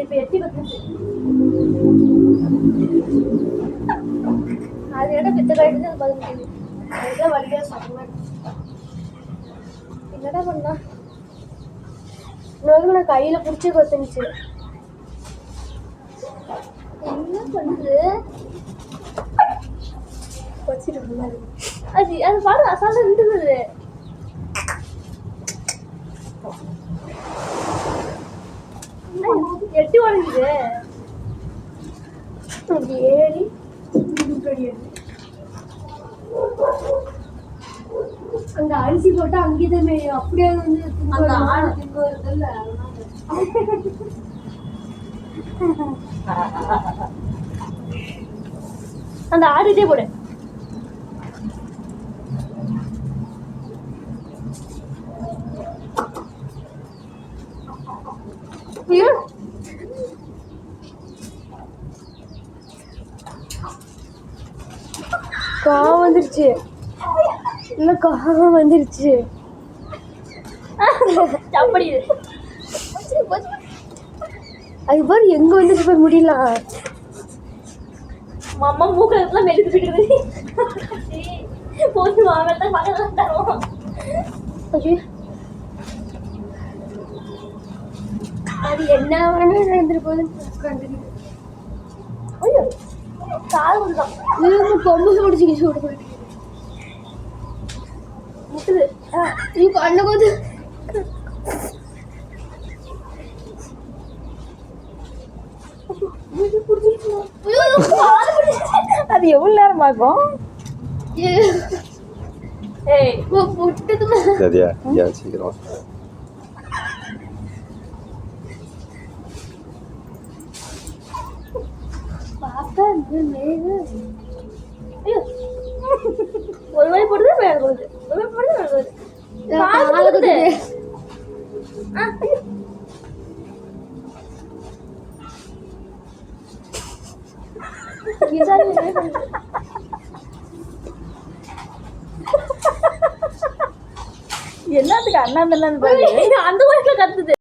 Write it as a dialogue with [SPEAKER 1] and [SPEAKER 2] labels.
[SPEAKER 1] இப்ப எட்டி பத்து அது இடம் பித்த காயிட்டு அது பதினஞ்சு அதுதான் வழியா சமமா என்னடா பண்ணா நான் கையில புடிச்சு கொத்துனுச்சு. என்ன பண்ணுது அது அது பாரு அசால்ட்டா இருந்துருது. எட்டி உடஞ்சுது ஏறி அங்க அரிசி போட்டு அங்கேதான் அப்படியே வந்து அந்த ஆடு திங்க வருதுல்ல அந்த ஆடு இதே போடு. காகம் வந்துருச்சு. இல்ல காகம் வந்துருச்சு. அது பாரு எங்க வந்துச்சு போய் முடியலாம். அம்மா மூக்கெல்லாம் மெழுத்து போயிட்டு போட்டு வாங்கத்தான் பக்கத்துல தருவோம். அது என்ன வேணும் நடந்துட்டு போகுது. ஐயோ கால் வந்துதான் கொம்பு முடிச்சு சூடு போயிட்டு முட்டுது. அண்ணன் கொஞ்சம்
[SPEAKER 2] அது எவ்வளவு நேரம் ஆகும்?
[SPEAKER 3] சீக்கிரம்
[SPEAKER 1] ஒரு வழி போடுது வேற போகுது. ஒரு வழி போடுது வேற போகுது.
[SPEAKER 2] எல்லாத்துக்கும் அண்ணா அந்த
[SPEAKER 1] வயசுல கத்துது.